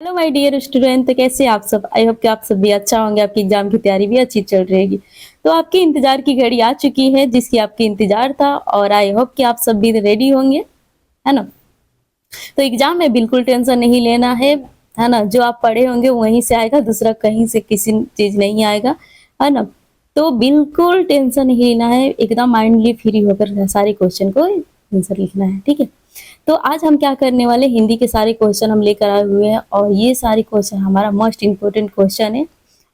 Hello my dear student, तो कैसे हैं आप सब। आई होप कि आप सब भी अच्छा होंगे, आपकी एग्जाम की तैयारी भी अच्छी चल रहेगी। तो आपकी इंतजार की घड़ी आ चुकी है जिसकी आपकी इंतजार था, और आई होप कि आप सब भी रेडी होंगे, है ना। तो एग्जाम में बिल्कुल टेंशन नहीं लेना है ना। जो आप पढ़े होंगे वहीं से आएगा, दूसरा कहीं से किसी चीज नहीं आएगा, है ना। तो बिल्कुल टेंशन नहीं लेना है, एकदम माइंडली फ्री होकर सारे क्वेश्चन को आंसर लिखना है, ठीक है। तो आज हम क्या करने वाले, हिंदी के सारे क्वेश्चन हम लेकर आए हुए हैं, और ये सारे क्वेश्चन हमारा मोस्ट इम्पोर्टेंट क्वेश्चन है।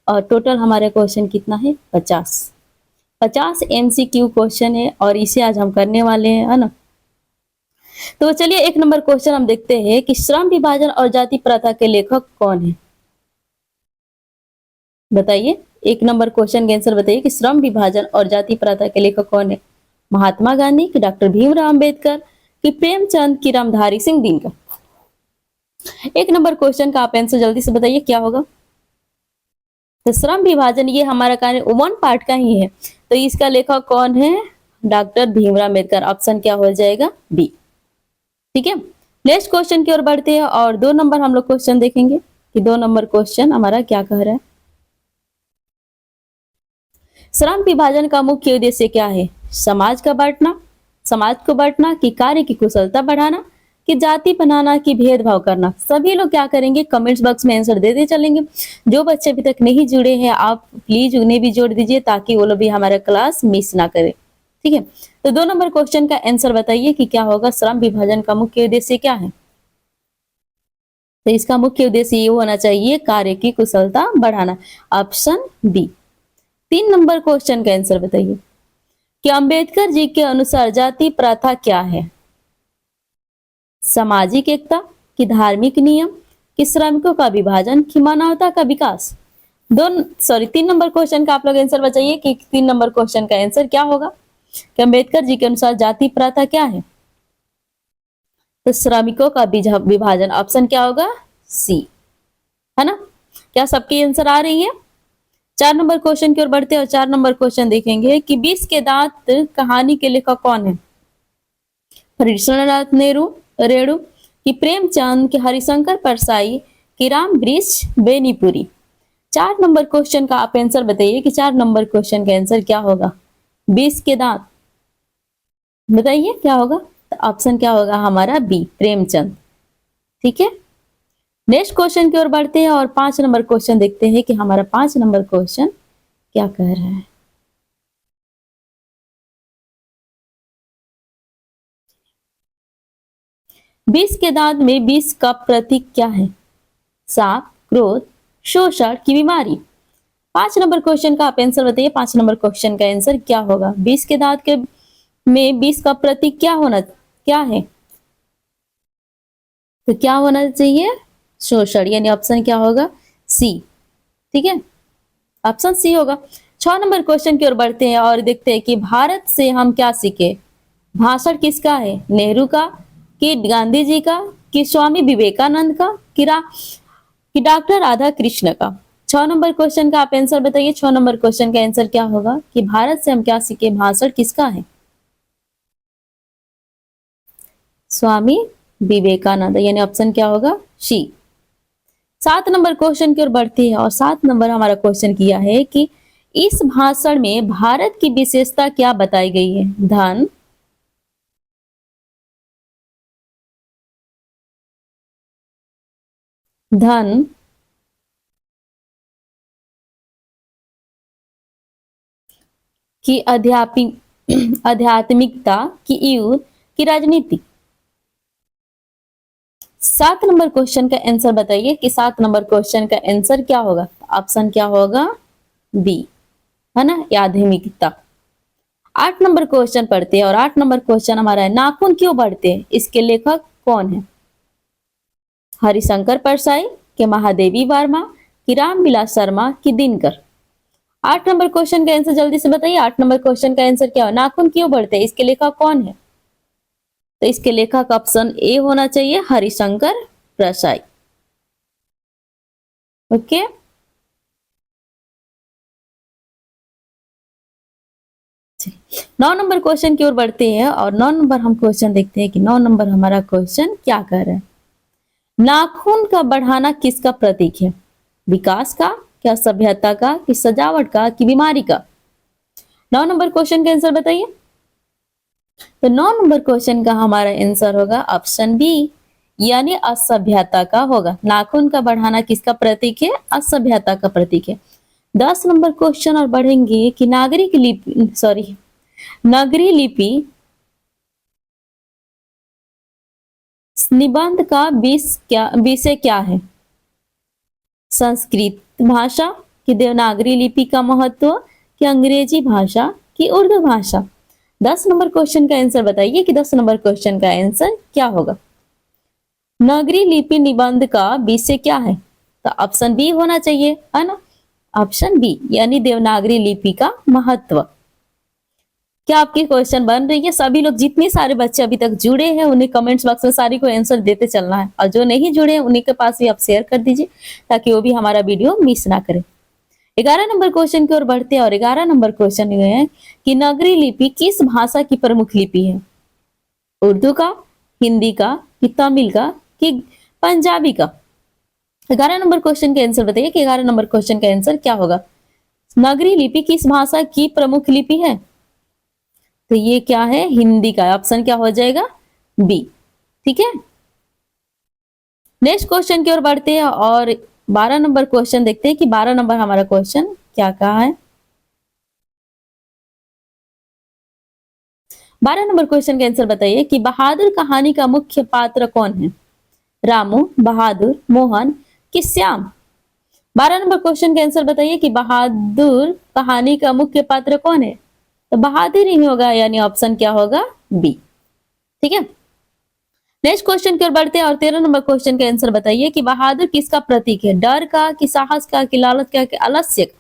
और टोटल हमारे क्वेश्चन कितना है, 50 MCQ क्वेश्चन है, और इसे आज हम करने वाले हैं, है ना। तो चलिए एक नंबर क्वेश्चन हम देखते हैं कि श्रम विभाजन और जाति प्रथा के लेखक कौन है। बताइए, एक नंबर क्वेश्चन का आंसर बताइए कि श्रम विभाजन और जाति प्रथा के लेखक कौन है। महात्मा गांधी, कि डॉक्टर भीमराव अंबेडकर, कि प्रेमचंद, की रामधारी सिंह दिनकर। एक नंबर क्वेश्चन का आप आंसर जल्दी से बताइए क्या होगा। तो श्रम विभाजन ये हमारा कार्य वन पार्ट का ही है, तो इसका लेखक कौन है, डॉक्टर भीमराव अंबेडकर। ऑप्शन क्या हो जाएगा, बी। ठीक है, नेक्स्ट क्वेश्चन की ओर बढ़ते हैं, और 2 नंबर हम लोग क्वेश्चन देखेंगे कि 2 नंबर क्वेश्चन हमारा क्या कह रहा है। श्रम विभाजन का मुख्य उद्देश्य क्या है, समाज का बांटना, समाज को बांटना, कि कार्य की कुशलता बढ़ाना, कि जाति बनाना, कि भेदभाव करना। सभी लोग क्या करेंगे, कमेंट्स बॉक्स में आंसर देते चलेंगे। जो बच्चे अभी तक नहीं जुड़े हैं, आप प्लीज उन्हें भी जोड़ दीजिए ताकि वो लोग भी हमारा क्लास मिस ना करे, ठीक है। तो 2 नंबर क्वेश्चन का आंसर बताइए कि क्या होगा, श्रम विभाजन का मुख्य उद्देश्य क्या है। तो इसका मुख्य उद्देश्य ये होना चाहिए, कार्य की कुशलता बढ़ाना। Option B. 3 नंबर क्वेश्चन का आंसर बताइए कि अंबेडकर जी के अनुसार जाति प्रथा क्या है। सामाजिक एकता, कि धार्मिक नियम, कि श्रमिकों का विभाजन, कि मानवता का विकास। 3 नंबर क्वेश्चन का आप लोग आंसर बताइए कि 3 नंबर क्वेश्चन का आंसर क्या होगा कि अंबेडकर जी के अनुसार जाति प्रथा क्या है। तो श्रमिकों का विभाजन। ऑप्शन क्या होगा, सी, है ना। क्या सबकी आंसर आ रही है। 4 नंबर क्वेश्चन की ओर बढ़ते हैं, और 4 नंबर क्वेश्चन देखेंगे कि 20 के दांत कहानी के लेखक कौन है। हरिश्चंद्र नेहरू रेणु, कि प्रेमचंद, कि हरिशंकर परसाई, कि राम वृक्ष बेनीपुरी। 4 नंबर क्वेश्चन का आप आंसर बताइए कि 4 नंबर क्वेश्चन का आंसर क्या होगा। 20 के दांत, बताइए क्या होगा। तो ऑप्शन क्या होगा हमारा, बी, प्रेमचंद। ठीक है, नेक्स्ट क्वेश्चन की ओर बढ़ते हैं, और 5 नंबर क्वेश्चन देखते हैं कि हमारा 5 नंबर क्वेश्चन क्या कह रहा है। बीस के दांत में 20 का प्रतीक क्या है, सांप, क्रोध, शोषण, की बीमारी। 5 नंबर क्वेश्चन का आप आंसर बताइए। 5 नंबर क्वेश्चन का आंसर क्या होगा, 20 के दांत के में 20 का प्रतीक क्या होना, क्या है। तो क्या होना चाहिए, शोषण, यानी ऑप्शन क्या होगा, सी। ठीक है, ऑप्शन सी होगा। 6 नंबर क्वेश्चन की ओर बढ़ते हैं, और देखते हैं कि भारत से हम क्या सीखे। भाषण किसका है, नेहरू का, कि गांधी जी का, कि स्वामी विवेकानंद का, कि डॉक्टर राधा कृष्ण का। 6 नंबर क्वेश्चन का आप आंसर बताइए। 6 नंबर क्वेश्चन का आंसर क्या होगा कि भारत से हम क्या सीखे, भाषण किसका है, स्वामी विवेकानंद, यानी ऑप्शन क्या होगा, सी। 7 नंबर क्वेश्चन की ओर बढ़ती है, और 7 नंबर हमारा क्वेश्चन किया है कि इस भाषण में भारत की विशेषता क्या बताई गई है। धन, धन, की आध्यात्मिकता, की युद्ध, की राजनीति। 7 नंबर क्वेश्चन का आंसर बताइए कि 7 नंबर क्वेश्चन का आंसर क्या होगा। ऑप्शन क्या होगा, बी, है ना, आध्यात्मिकता। 8 नंबर क्वेश्चन पढ़ते हैं, और 8 नंबर क्वेश्चन हमारा है, नाखून क्यों बढ़ते हैं, इसके लेखक कौन है। हरिशंकर परसाई, के महादेवी वर्मा, कि रामविलास शर्मा, की दिनकर। 8 नंबर क्वेश्चन का आंसर जल्दी से बताइए। 8 नंबर क्वेश्चन का आंसर क्या हो, नाखून क्यों बढ़ते हैं, इसके लेखक कौन है। तो इसके लेखक ऑप्शन ए होना चाहिए, Harishankar Parsai. Okay, 9 number question की ओर बढ़ते हैं, और 9 नंबर हम क्वेश्चन देखते हैं कि 9 नंबर हमारा क्वेश्चन क्या कर रहा है। नाखून का बढ़ाना किसका प्रतीक है? विकास का, क्या सभ्यता का, कि सजावट का, कि बीमारी का? 9 नंबर क्वेश्चन का आंसर बताइए। तो 9 नंबर क्वेश्चन का हमारा आंसर होगा ऑप्शन बी, यानी असभ्यता का होगा। नाखून का बढ़ाना किसका प्रतीक है? असभ्यता का प्रतीक है। 10 नंबर क्वेश्चन और बढ़ेंगे कि नागरिक लिपि नगरी लिपि निबंध का विषय क्या है? संस्कृत भाषा, कि देवनागरी लिपि का महत्व, कि अंग्रेजी भाषा, कि उर्दू भाषा? 10 नंबर क्वेश्चन का आंसर बताइए कि 10 नंबर क्वेश्चन का आंसर क्या होगा। नगरी लिपि निबंध का विषय क्या है? तो ऑप्शन बी होना चाहिए, है ना। ऑप्शन बी यानी देवनागरी लिपि का महत्व। क्या आपकी क्वेश्चन बन रही है? सभी लोग, जितने सारे बच्चे अभी तक जुड़े हैं उन्हें कमेंट्स बॉक्स में सारी को आंसर देते चलना है, और जो नहीं जुड़े हैं उन्हीं के पास भी आप शेयर कर दीजिए ताकि वो भी हमारा वीडियो मिस ना करें। 11 नंबर क्वेश्चन की ओर बढ़ते हैं और 11 नंबर क्वेश्चन ये है कि नगरी लिपि किस भाषा की प्रमुख लिपि है? उर्दू का, हिंदी का, कि तमिल का, कि पंजाबी का? 11 नंबर क्वेश्चन के आंसर बताइए कि 11 नंबर क्वेश्चन का आंसर क्या होगा। नगरी लिपि किस भाषा की प्रमुख लिपि है? तो ये क्या है? हिंदी का। ऑप्शन क्या हो जाएगा? बी। ठीक है, नेक्स्ट क्वेश्चन की ओर बढ़ते हैं और 12 नंबर क्वेश्चन देखते हैं कि 12 नंबर हमारा क्वेश्चन क्या कहा है। 12 नंबर क्वेश्चन का आंसर बताइए कि बहादुर कहानी का मुख्य पात्र कौन है? रामू, बहादुर, मोहन, कि श्याम? 12 नंबर क्वेश्चन का आंसर बताइए कि बहादुर कहानी का मुख्य पात्र कौन है? तो बहादुर ही होगा, यानी ऑप्शन क्या होगा? बी। ठीक है, नेक्स्ट क्वेश्चन की ओर बढ़ते हैं और 13 नंबर क्वेश्चन का आंसर बताइए कि बहादुर किसका प्रतीक है? डर का, कि साहस का, कि लालच का, कि आलस्य का?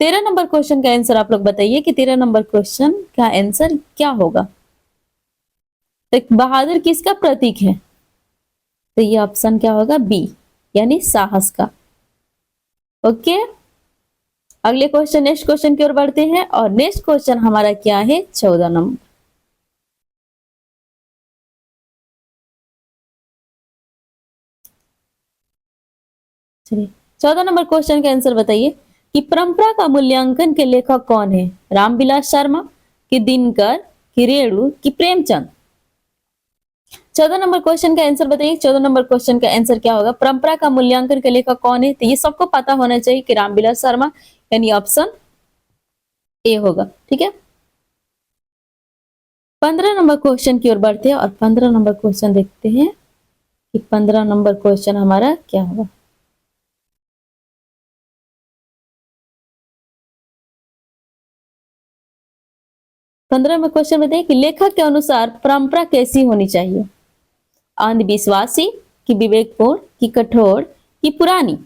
13 नंबर क्वेश्चन का आंसर आप लोग बताइए कि 13 नंबर क्वेश्चन का आंसर क्या होगा। तो बहादुर किसका प्रतीक है? तो ये ऑप्शन क्या होगा? बी, यानी साहस का। ओके, अगले क्वेश्चन, नेक्स्ट क्वेश्चन की ओर बढ़ते हैं और नेक्स्ट क्वेश्चन हमारा क्या है? 14 नंबर। चलिए, 14 नंबर क्वेश्चन का आंसर बताइए कि परंपरा का मूल्यांकन के लेखक कौन है? रामविलास शर्मा, कि दिनकर, कि रेणु, कि प्रेमचंद? 14 नंबर क्वेश्चन का आंसर बताइए। 14 नंबर क्वेश्चन का आंसर क्या होगा? परंपरा का मूल्यांकन के लेखक कौन है? तो ये सबको पता होना चाहिए कि रामविलास शर्मा, यानी ऑप्शन ए होगा। ठीक है, 15 नंबर क्वेश्चन की ओर बढ़ते हैं और 15 नंबर क्वेश्चन देखते हैं कि 15 नंबर क्वेश्चन हमारा क्या होगा। पंद्रह में क्वेश्चन बताइए कि लेखक के अनुसार परंपरा कैसी होनी चाहिए? अंधविश्वासी, कि विवेकपूर्ण, कि कठोर, कि पुरानी?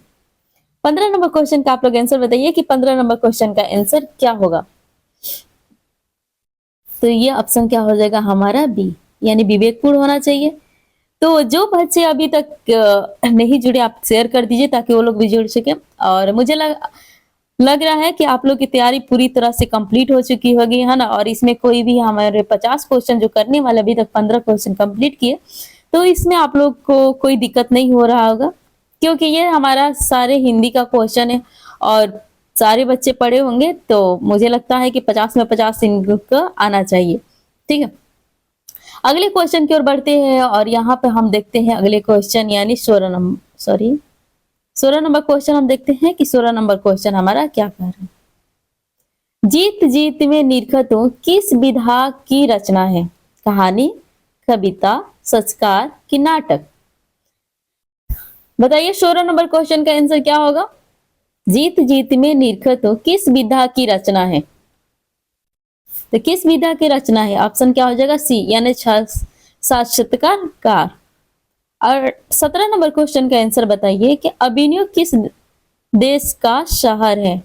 15 नंबर क्वेश्चन का आप लोग आंसर बताइए कि 15 नंबर क्वेश्चन का आंसर क्या होगा। तो ये ऑप्शन क्या हो जाएगा हमारा? बी, यानी विवेकपूर्ण होना चाहिए। तो जो बच्चे अभी तक नहीं जुड़े आप शेयर कर दीजिए ताकि वो लोग भी जुड़ सके। और मुझे लग रहा है कि आप लोग की तैयारी पूरी तरह से कंप्लीट हो चुकी होगी, है ना। और इसमें कोई भी हमारे 50 क्वेश्चन जो करने वाले, अभी तक 15 क्वेश्चन कंप्लीट किए, तो इसमें आप लोग को कोई दिक्कत नहीं हो रहा होगा क्योंकि ये हमारा सारे हिंदी का क्वेश्चन है और सारे बच्चे पढ़े होंगे, तो मुझे लगता है कि 50 में 50 इनको आना चाहिए। ठीक है, अगले क्वेश्चन की ओर बढ़ते हैं और यहाँ पे हम देखते हैं अगले क्वेश्चन, यानी 16 नंबर क्वेश्चन हम देखते हैं कि 16 नंबर क्वेश्चन हमारा क्या कह रहा है। जीत जीत में निरखतों किस विधा की रचना है? कहानी, कविता, संस्कार, कि नाटक? बताइए 16 नंबर क्वेश्चन का आंसर क्या होगा। जीत जीत में निरखतों किस विधा की रचना है? तो किस विधा की रचना है? ऑप्शन क्या हो जाएगा? सी, यानी साक्षात्कार। और 17 नंबर क्वेश्चन का आंसर बताइए कि अभिनव किस देश का शहर है?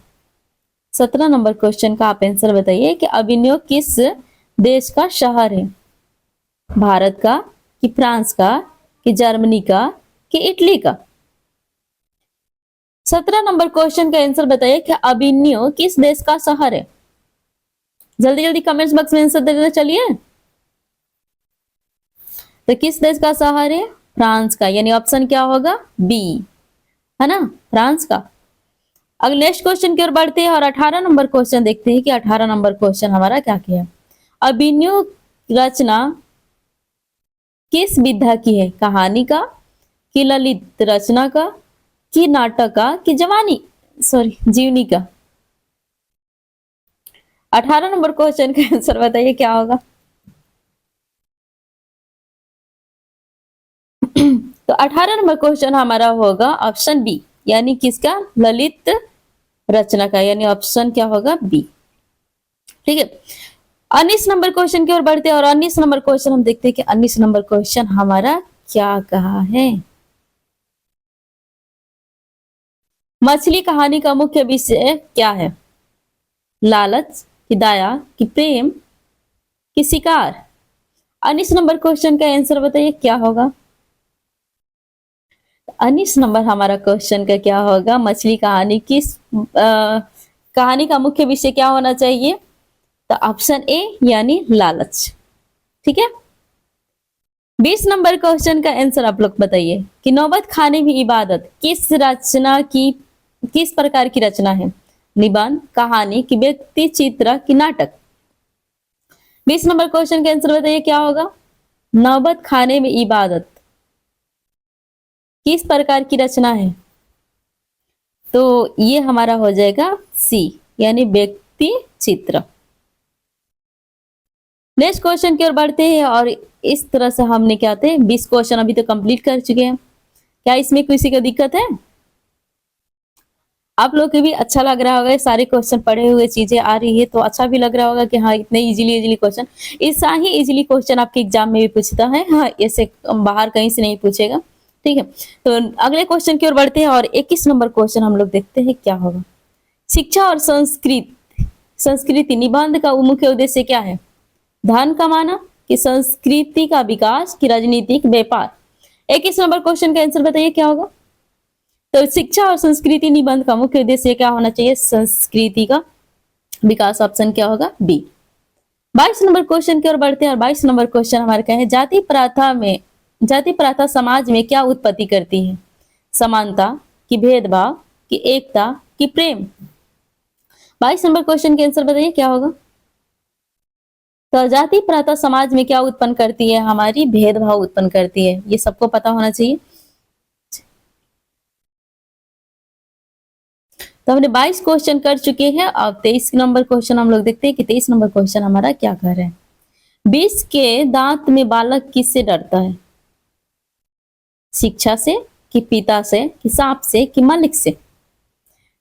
17 नंबर क्वेश्चन का आप आंसर बताइए कि अभिनव किस देश का शहर है? भारत का, कि फ्रांस का, कि जर्मनी का, कि इटली का? 17 नंबर क्वेश्चन का आंसर बताइए कि अभिनव किस देश का शहर है? जल्दी जल्दी कमेंट्स बॉक्स में आंसर दे देना। चलिए, तो किस देश का शहर है? फ्रांस का, यानी ऑप्शन क्या होगा बी, है ना, फ्रांस का। अगले नेक्स्ट क्वेश्चन की ओर बढ़ते हैं और 18 नंबर क्वेश्चन देखते हैं कि 18 नंबर क्वेश्चन हमारा क्या किया है। अभिनव रचना किस विधा की है, कहानी का, कि ललित रचना का, कि नाटक का, कि जवानी सॉरी जीवनी का। 18 नंबर क्वेश्चन का आंसर बताइए क्या होगा। तो 18 नंबर क्वेश्चन हमारा होगा ऑप्शन बी, यानी किसका, ललित रचना का, यानी ऑप्शन क्या होगा बी। ठीक है, 19 नंबर क्वेश्चन की ओर बढ़ते हैं और 19 नंबर क्वेश्चन हम देखते हैं कि 19 नंबर क्वेश्चन हमारा क्या कहा है। मछली कहानी का मुख्य विषय क्या है, लालच, कि दया, कि प्रेम, कि शिकार। 19 नंबर क्वेश्चन का आंसर बताइए क्या होगा। 19 नंबर हमारा क्वेश्चन का क्या होगा, मछली कहानी किस कहानी का मुख्य विषय क्या होना चाहिए, तो ऑप्शन ए यानी लालच। ठीक है, 20 नंबर क्वेश्चन का आंसर आप लोग बताइए कि नौबत खाने भी इबादत किस रचना की, किस प्रकार की रचना है, निबंध, कहानी, कि व्यक्ति चित्र, कि नाटक। 20 नंबर क्वेश्चन का आंसर बताइए क्या होगा। नौबत खाने में इबादत किस प्रकार की रचना है, तो ये हमारा हो जाएगा सी, यानी व्यक्ति चित्र। नेक्स्ट क्वेश्चन की ओर बढ़ते हैं और इस तरह से हमने क्या थे 20 क्वेश्चन अभी तो कंप्लीट कर चुके हैं। क्या इसमें किसी को दिक्कत है, आप लोग को भी अच्छा लग रहा होगा, सारे क्वेश्चन पढ़े हुए चीजें आ रही है तो अच्छा भी लग रहा होगा कि हाँ इतने इजीली इजीली क्वेश्चन, ऐसा ही इजीली क्वेश्चन आपके एग्जाम में भी पूछता है, हाँ ऐसे बाहर कहीं से नहीं पूछेगा। ठीक है, तो अगले क्वेश्चन की ओर बढ़ते हैं और 21 नंबर क्वेश्चन हम लोग देखते हैं क्या होगा। शिक्षा और संस्कृति निबंध का मुख्य उद्देश्य क्या है, धन कमाना, कि संस्कृति का विकास, कि राजनीतिक व्यापार। 21 नंबर क्वेश्चन का आंसर बताइए क्या होगा। तो शिक्षा और संस्कृति निबंध का मुख्य उद्देश्य क्या होना चाहिए, संस्कृति का विकास, ऑप्शन क्या होगा बी। 22 नंबर क्वेश्चन की ओर बढ़ते हैं और 22 नंबर क्वेश्चन हमारे क्या है, जाति प्रथा समाज में क्या उत्पत्ति करती है, समानता, कि भेदभाव, कि एकता, कि प्रेम। 22 नंबर क्वेश्चन के आंसर बताइए क्या होगा। तो जाति प्रथा समाज में क्या उत्पन्न करती है, हमारी भेदभाव उत्पन्न करती है, ये सबको पता होना चाहिए। तो हमने 22 क्वेश्चन कर चुके हैं, अब 23 नंबर क्वेश्चन हम लोग देखते हैं कि 23 नंबर क्वेश्चन हमारा क्या कर रहा है। 20 के दांत में बालक किससे डरता है, शिक्षा से, कि पिता से, कि सांप से, कि मालिक से।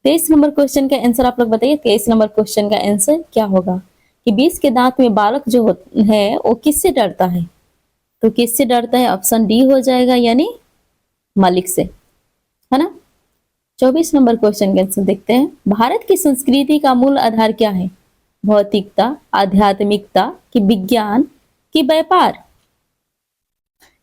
23 नंबर क्वेश्चन का आंसर आप लोग बताइए, 23 नंबर क्वेश्चन का आंसर क्या होगा कि 20 के दांत में बालक जो है वो किससे डरता है, तो किससे डरता है, ऑप्शन डी हो जाएगा, यानी मालिक से, है ना। 24 नंबर क्वेश्चन का आंसर देखते हैं। भारत की संस्कृति का मूल आधार क्या है, भौतिकता, आध्यात्मिकता, कि विज्ञान, कि व्यापार।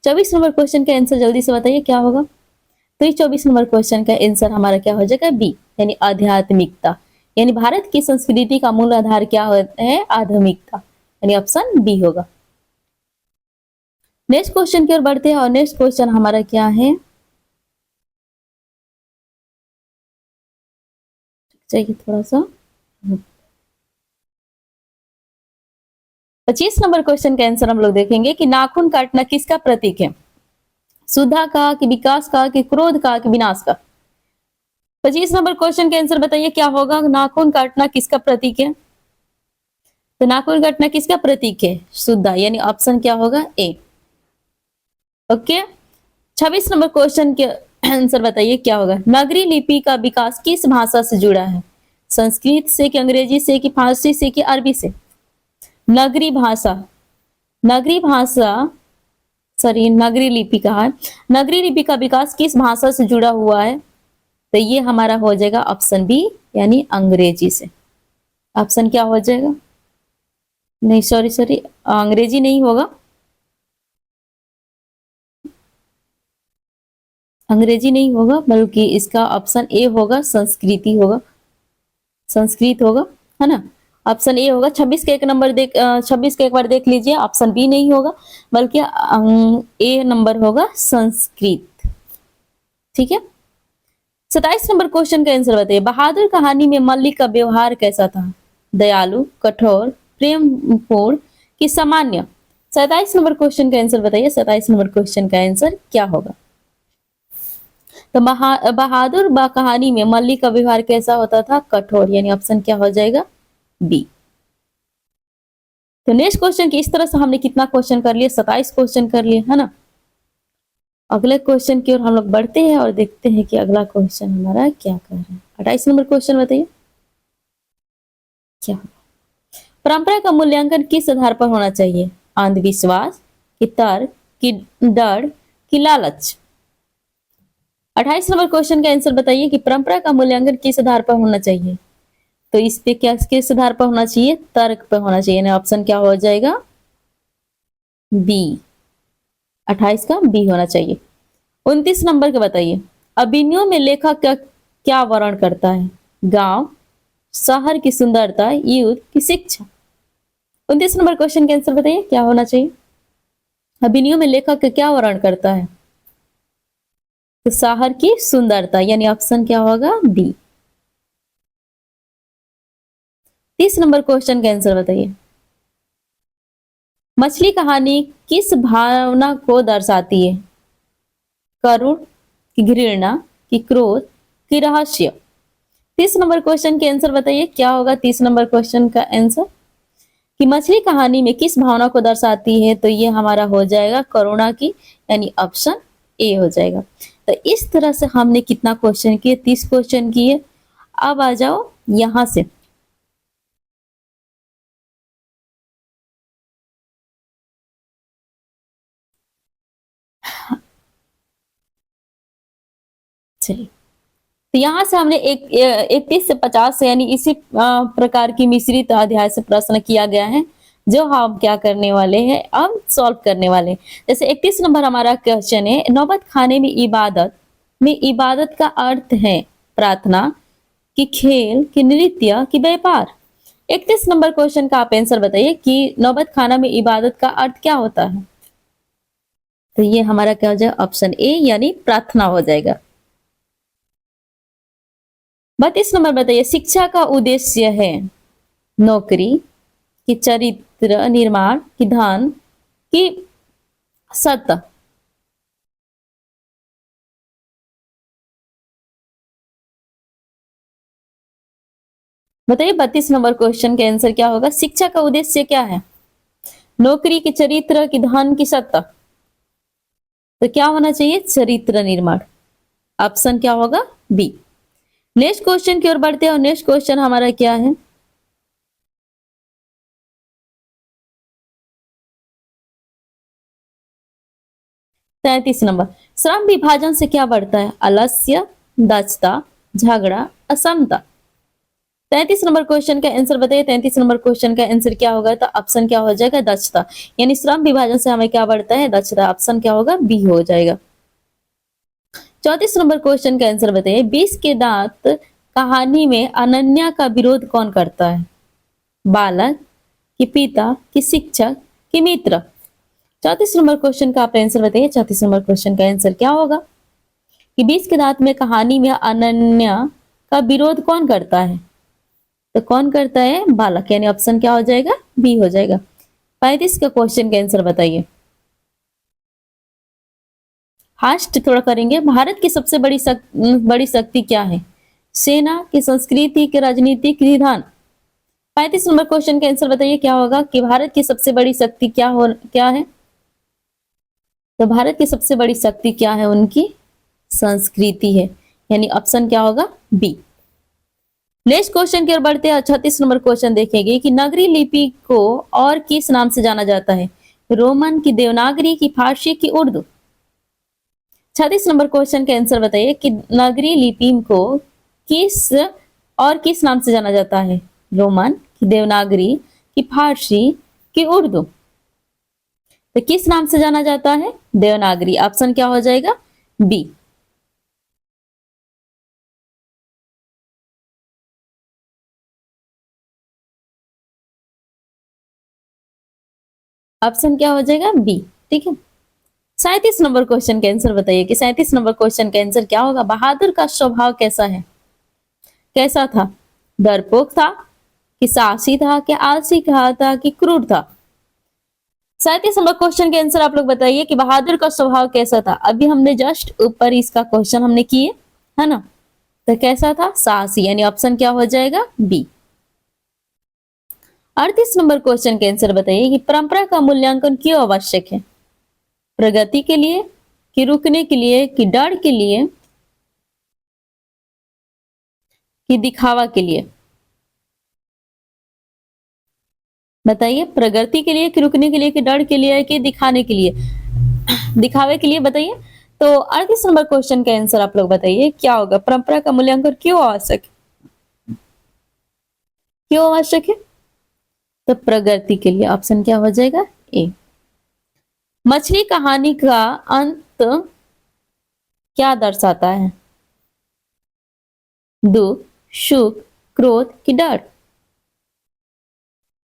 24 नंबर क्वेश्चन का आंसर जल्दी से बताइए क्या होगा। तो ये 24 नंबर क्वेश्चन का आंसर हमारा क्या हो जाएगा बी, यानी आध्यात्मिकता, यानी भारत की संस्कृति का मूल आधार क्या होता है, आध्यात्मिकता, यानी ऑप्शन बी होगा। नेक्स्ट क्वेश्चन की ओर बढ़ते हैं और नेक्स्ट क्वेश्चन हमारा क्या है, चाहिए थोड़ा सा। 25 नंबर क्वेश्चन का आंसर हम लोग देखेंगे कि नाखून काटना किसका प्रतीक है, सुधा का, कि विकास का, कि क्रोध का, कि विनाश का। 25 नंबर क्वेश्चन का आंसर बताइए क्या होगा, नाखून काटना किसका प्रतीक है। तो नाखून काटना किसका प्रतीक है, सुधा, यानी ऑप्शन क्या होगा ए। ओके, 26 नंबर क्वेश्चन के आंसर बताइए क्या होगा। नगरी लिपि का विकास किस भाषा से जुड़ा है, संस्कृत से, कि अंग्रेजी से, कि फारसी से, कि अरबी से। नगरी भाषा सॉरी नगरी लिपि कहा है, नगरी लिपि का विकास किस भाषा से जुड़ा हुआ है, तो ये हमारा हो जाएगा ऑप्शन बी, यानी अंग्रेजी से। ऑप्शन क्या हो जाएगा, नहीं सॉरी अंग्रेजी नहीं होगा, अंग्रेजी नहीं होगा, बल्कि इसका ऑप्शन ए होगा, संस्कृत होगा, है ना। ऑप्शन ए होगा। 26 का एक नंबर 26 का एक बार देख लीजिए, ऑप्शन बी नहीं होगा बल्कि ए नंबर होगा संस्कृत। ठीक है। 27 नंबर क्वेश्चन का आंसर बताइए। बहादुर कहानी में मल्लिक का व्यवहार कैसा था? दयालु, कठोर, प्रेमपूर्ण कि सामान्य? 27 नंबर क्वेश्चन का आंसर बताइए। 27 नंबर क्वेश्चन का आंसर क्या होगा? तो बहादुर कहानी में मल्लिक का व्यवहार कैसा होता था? कठोर, यानी ऑप्शन क्या हो जाएगा? बी। तो नेक्स्ट क्वेश्चन की इस तरह से हमने कितना क्वेश्चन कर लिए? 27 क्वेश्चन कर लिए, है ना। अगले क्वेश्चन की ओर हम लोग बढ़ते हैं और देखते हैं कि अगला क्वेश्चन हमारा क्या कर रहा है। 28 नंबर क्वेश्चन बताइए क्या? परंपरा का मूल्यांकन किस आधार पर होना चाहिए? अंधविश्वास कि तर्क कि डर कि लालच? 28 नंबर क्वेश्चन का आंसर बताइए कि परंपरा का मूल्यांकन किस आधार पर होना चाहिए? तो इस पे क्या किस आधार पर होना चाहिए? तर्क पर होना चाहिए, यानी ऑप्शन क्या हो जाएगा? बी। 28 का बी होना चाहिए। 29 नंबर के बताइए। अभिनयों में लेखक का क्या वर्णन करता है? गांव, शहर की सुंदरता, युद्ध की शिक्षा? 29 नंबर क्वेश्चन का आंसर बताइए क्या होना चाहिए? अभिनयों में लेखक का क्या वर्णन करता है? तो शहर की सुंदरता, यानी ऑप्शन क्या होगा? बी। 30 नंबर क्वेश्चन का आंसर बताइए। मछली कहानी किस भावना को दर्शाती है? करुण कि घृणा कि क्रोध कि रहस्य? 30 नंबर क्वेश्चन के आंसर बताइए क्या होगा? 30 नंबर क्वेश्चन का आंसर कि मछली कहानी में किस भावना को दर्शाती है? तो ये हमारा हो जाएगा करुणा की, यानी ऑप्शन ए हो जाएगा। तो इस तरह से हमने कितना क्वेश्चन किए? 30 क्वेश्चन किए। अब आ जाओ यहां से। चलिए, तो यहाँ से हमने 31 से 50 यानी इसी प्रकार की मिश्रित अध्याय से प्रश्न किया गया है, जो हम क्या करने वाले हैं, अब सॉल्व करने वाले हैं। जैसे 31 नंबर हमारा क्वेश्चन है, नौबत खाने में इबादत का अर्थ है प्रार्थना कि खेल कि नृत्य कि व्यापार? 31 नंबर क्वेश्चन का आप आंसर बताइए कि नौबत खाना में इबादत का अर्थ क्या होता है? तो ये हमारा क्या हो जाएगा? ऑप्शन ए, यानी प्रार्थना हो जाएगा। 32 नंबर बताइए। शिक्षा का उद्देश्य है नौकरी कि चरित्र निर्माण कि धन कि सत्ता? बताइए 32 नंबर क्वेश्चन के आंसर क्या होगा? शिक्षा का उद्देश्य क्या है? नौकरी की चरित्र की धन की सत्ता? तो क्या होना चाहिए? चरित्र निर्माण। ऑप्शन क्या होगा? बी। नेक्स्ट क्वेश्चन की ओर बढ़ते हैं और नेक्स्ट क्वेश्चन हमारा क्या है? 33 नंबर। श्रम विभाजन से क्या बढ़ता है? आलस्य, दक्षता, झगड़ा, असमता? 33 नंबर क्वेश्चन का आंसर बताइए। 33 नंबर क्वेश्चन का आंसर क्या होगा? तो ऑप्शन क्या हो जाएगा? दक्षता, यानी श्रम विभाजन से हमें क्या बढ़ता है? दक्षता। ऑप्शन क्या होगा? बी हो जाएगा। 34 नंबर क्वेश्चन का आंसर बताइए। 20 के दांत कहानी में अनन्या का विरोध कौन करता है? बालक कि पिता कि शिक्षक कि मित्र? 34 नंबर क्वेश्चन का आप आंसर बताइए। 34 नंबर क्वेश्चन का आंसर क्या होगा? कि 20 के दांत में कहानी में अनन्या का विरोध कौन करता है? तो कौन करता है? बालक, यानी ऑप्शन क्या हो जाएगा? बी हो जाएगा। 35 का क्वेश्चन का आंसर बताइए। फास्ट थोड़ा करेंगे। भारत की सबसे बड़ी शक्ति क्या है? सेना की संस्कृति की राजनीति की विधान? 35 नंबर क्वेश्चन का आंसर बताइए क्या होगा? कि भारत की सबसे बड़ी शक्ति क्या है? तो भारत की सबसे बड़ी शक्ति क्या है? उनकी संस्कृति है, यानी ऑप्शन क्या होगा? बी। नेक्स्ट क्वेश्चन की ओर बढ़ते हैं। 36 नंबर क्वेश्चन देखेंगे कि नगरी लिपि को और किस नाम से जाना जाता है? रोमन की देवनागरी की फारसी की उर्दू? 36 नंबर क्वेश्चन के आंसर बताइए कि नगरी लिपि को किस नाम से जाना जाता है? रोमन की देवनागरी की फारसी की उर्दू? तो किस नाम से जाना जाता है? देवनागरी। ऑप्शन क्या हो जाएगा? बी। ऑप्शन क्या हो जाएगा? बी। ठीक है। 37 नंबर क्वेश्चन का आंसर बताइए कि 37 नंबर क्वेश्चन का आंसर क्या होगा? बहादुर का स्वभाव कैसा है? कैसा था? डरपोक था, कि साहसी था, कि आलसी था, कि क्रूर था? 37 नंबर क्वेश्चन के आंसर आप लोग बताइए कि बहादुर का स्वभाव कैसा था। अभी हमने जस्ट ऊपर इसका क्वेश्चन हमने किए, है ना? तो कैसा था? साहसी, यानी ऑप्शन क्या हो जाएगा? बी। 38 नंबर क्वेश्चन के आंसर बताइए कि परंपरा का मूल्यांकन क्यों आवश्यक है? प्रगति के लिए, कि रुकने के लिए, कि डर के लिए, कि दिखावा के लिए? बताइए, प्रगति के लिए, कि रुकने के लिए, कि डर के लिए, कि दिखाने के लिए, दिखावे के लिए? बताइए। तो 38 नंबर क्वेश्चन का आंसर आप लोग बताइए क्या होगा? परंपरा का मूल्यांकन क्यों आवश्यक है? क्यों आवश्यक है? तो प्रगति के लिए। ऑप्शन क्या हो जाएगा? ए। मछली कहानी का अंत क्या दर्शाता है? दुख, सुख, क्रोध, कि डर?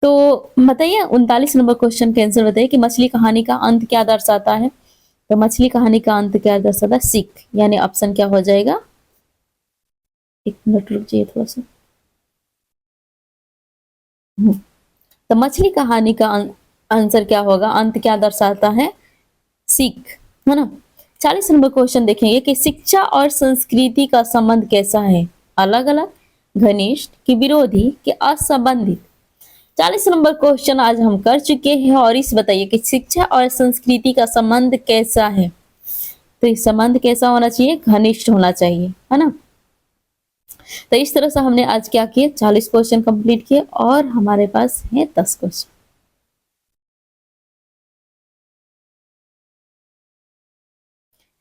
तो बताइए, 39 नंबर क्वेश्चन का आंसर बताइए कि मछली कहानी का अंत क्या दर्शाता है? तो मछली कहानी का अंत क्या दर्शाता है? सीख, यानी ऑप्शन क्या हो जाएगा? एक मिनट रुक जाइए थोड़ा सा। तो मछली कहानी का आंसर क्या होगा? अंत क्या दर्शाता है? सीख, है ना? 40 नंबर क्वेश्चन देखेंगे कि शिक्षा और संस्कृति का संबंध कैसा है? अलग अलग, घनिष्ठ, कि विरोधी, कि असंबंधित? 40 नंबर क्वेश्चन आज हम कर चुके हैं और इस बताइए कि शिक्षा और संस्कृति का संबंध कैसा है? तो इस संबंध कैसा होना चाहिए? घनिष्ठ होना चाहिए, है ना? तो इस तरह से हमने आज क्या किए? 40 क्वेश्चन कंप्लीट किए और हमारे पास है 10 क्वेश्चन।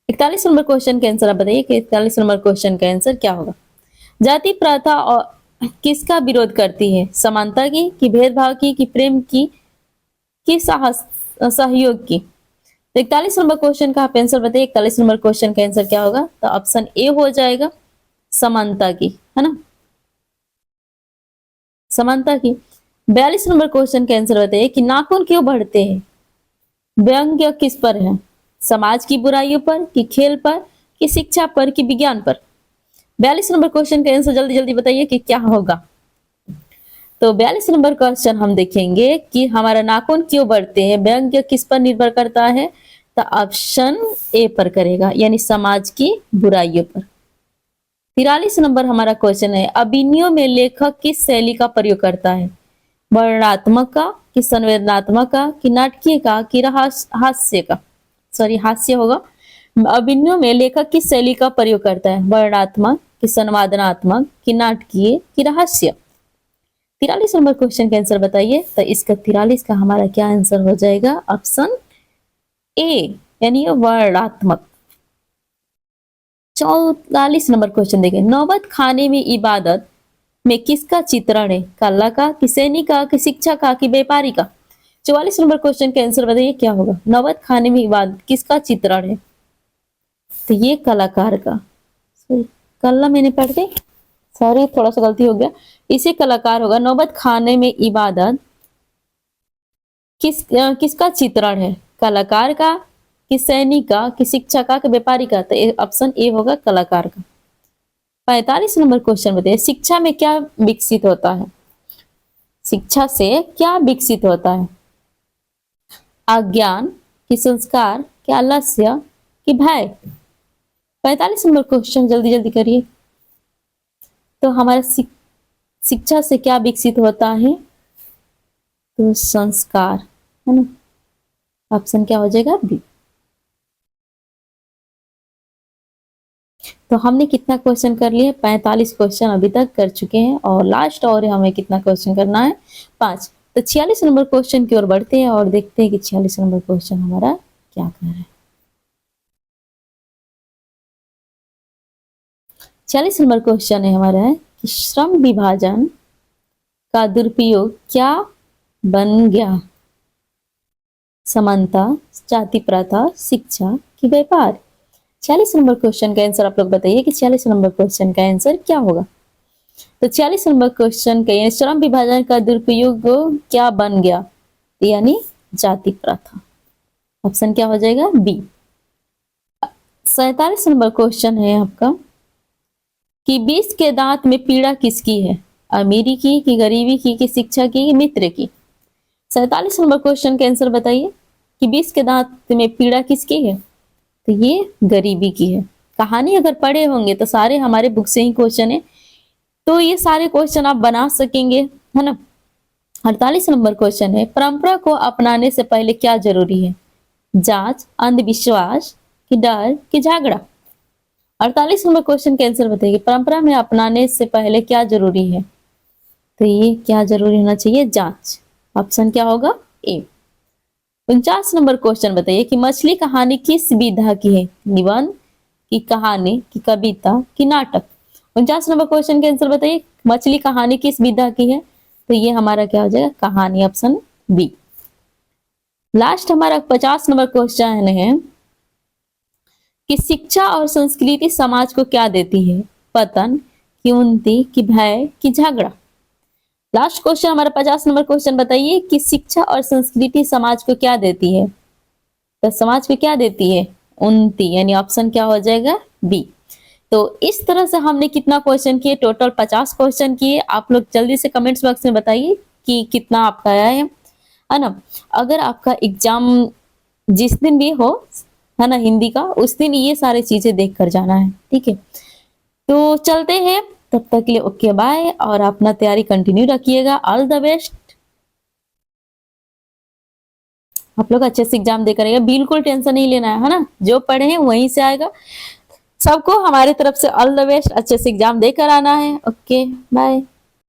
41 नंबर क्वेश्चन का आंसर आप बताइए कि 41 नंबर क्वेश्चन का आंसर क्या होगा? जाति प्रथा और किसका विरोध करती है? समानता की, कि भेदभाव की, कि प्रेम की, कि साहस सहयोग की? तो 41 नंबर क्वेश्चन का आप आंसर बताइए। 41 नंबर क्वेश्चन का आंसर क्या होगा? तो ऑप्शन ए हो जाएगा, समानता की, है ना? समानता की। 42 नंबर क्वेश्चन का आंसर बताइए कि नाखून क्यों बढ़ते हैं? व्यंग्य किस पर है? समाज की बुराइयों पर, कि खेल पर, कि शिक्षा पर, कि विज्ञान पर? 42 नंबर क्वेश्चन का आंसर जल्दी जल्दी बताइए कि क्या होगा? तो 42 नंबर क्वेश्चन हम देखेंगे कि हमारा नाखून क्यों बढ़ते हैं, व्यंग्य किस पर निर्भर करता है? तो ऑप्शन ए पर करेगा, यानी समाज की बुराइयों पर। 43 नंबर हमारा क्वेश्चन है, अभिनयों में लेखक किस शैली का प्रयोग करता है? वर्णनात्मक का, कि संवेदनात्मक का, कि नाटकीय का, कि हास्य का? सॉरी, हास्य होगा। अभिनयों में लेखक किस शैली का प्रयोग करता है? वर्णनात्मक, कि संवादनात्मक, कि नाटकीय, कि रहस्य? 43 नंबर क्वेश्चन का आंसर बताइए। तो इसका 43 का हमारा क्या आंसर हो जाएगा? ऑप्शन ए, यानी वर्णात्मक। 44 नंबर क्वेश्चन देखें, नौबत खाने में इबादत में किसका चित्रण है? कला का, कि सैनिक का, कि शिक्षा का, कि व्यापारी का? 44 नंबर क्वेश्चन का आंसर बताइए क्या होगा? नौबत खाने में इबादत किसका चित्रण है? तो ये कलाकार का, सॉरी कल्ला मैंने पढ़ दी, सॉरी थोड़ा सा गलती हो गया। इसे कलाकार होगा। नौबत खाने में इबादत किसका चित्रण है? कलाकार का, कि सैनिक का, कि शिक्षा का, कि व्यापारी का? तो ऑप्शन ए होगा, कलाकार का। 45 नंबर क्वेश्चन बताइए, शिक्षा में क्या विकसित होता है? शिक्षा से क्या विकसित होता है? अज्ञान, कि संस्कार, कि आलस्य, कि भय? 45 नंबर क्वेश्चन जल्दी जल्दी करिए। तो हमारा शिक्षा से क्या विकसित होता है? तो संस्कार, है ना? ऑप्शन क्या हो जाएगा? बी। तो हमने कितना क्वेश्चन कर लिए? 45 क्वेश्चन अभी तक कर चुके हैं और लास्ट और हमें कितना क्वेश्चन करना है? 5। तो 46 नंबर क्वेश्चन की ओर बढ़ते हैं और देखते हैं कि 46 नंबर क्वेश्चन हमारा क्या कर रहा है। 46 नंबर क्वेश्चन है हमारा है कि श्रम विभाजन का दुरुपयोग क्या बन गया? समानता, जाति प्रथा, शिक्षा, कि व्यापार? 46 नंबर क्वेश्चन का आंसर आप लोग बताइए कि 46 नंबर क्वेश्चन का आंसर क्या होगा? तो 46 नंबर क्वेश्चन का श्रम विभाजन का दुरुपयोग क्या बन गया? यानी जाति प्रथा। ऑप्शन क्या हो जाएगा? बी। 47 नंबर क्वेश्चन है आपका कि 20 के दांत में पीड़ा किसकी है? अमीरी की, कि गरीबी की, कि शिक्षा की, कि मित्र की? 47 नंबर क्वेश्चन का आंसर बताइए कि 20 के दांत में पीड़ा किसकी है? तो ये गरीबी की है। कहानी अगर पढ़े होंगे तो सारे हमारे बुक से ही क्वेश्चन है, तो ये सारे क्वेश्चन आप बना सकेंगे, है ना। 48 नंबर क्वेश्चन है, परंपरा को अपनाने से पहले क्या जरूरी है? जांच, अंधविश्वास, कि डर, कि झगड़ा? 48 नंबर क्वेश्चन का आंसर बताइए, परंपरा में अपनाने से पहले क्या जरूरी है? तो ये क्या जरूरी होना चाहिए? जांच। ऑप्शन क्या होगा? ए। 49 नंबर क्वेश्चन बताइए कि मछली कहानी किस विधा की है? निबंध, की कहानी, की कविता, की नाटक? 49 नंबर क्वेश्चन के आंसर बताइए, मछली कहानी किस विधा की है? तो ये हमारा क्या हो जाएगा? कहानी। Option B. लास्ट हमारा 50 नंबर क्वेश्चन है कि शिक्षा और संस्कृति समाज को क्या देती है? पतन, की उन्नति, की भय, की झगड़ा? लास्ट क्वेश्चन हमारा 50 नंबर क्वेश्चन बताइए कि शिक्षा और संस्कृति समाज को क्या देती है? तो समाज को क्या देती है? उन्नति, यानी ऑप्शन क्या हो जाएगा? बी। तो इस तरह से हमने कितना क्वेश्चन किए? टोटल 50 क्वेश्चन किए। आप लोग जल्दी से कमेंट्स बॉक्स में बताइए कि कितना आपका आया है ना। अगर आपका एग्जाम जिस दिन भी हो, है ना, हिंदी का, उस दिन ये सारी चीजें देख कर जाना है, ठीक है। तो चलते हैं, तब तक के लिए ओके बाय, और अपना तैयारी कंटिन्यू रखिएगा। All the best. आप लोग अच्छे से एग्जाम देकर आइएगा, बिल्कुल टेंशन नहीं लेना है ना। जो पढ़े हैं वहीं से आएगा। सबको हमारी तरफ से ऑल द बेस्ट, अच्छे से एग्जाम देकर आना है। Okay bye.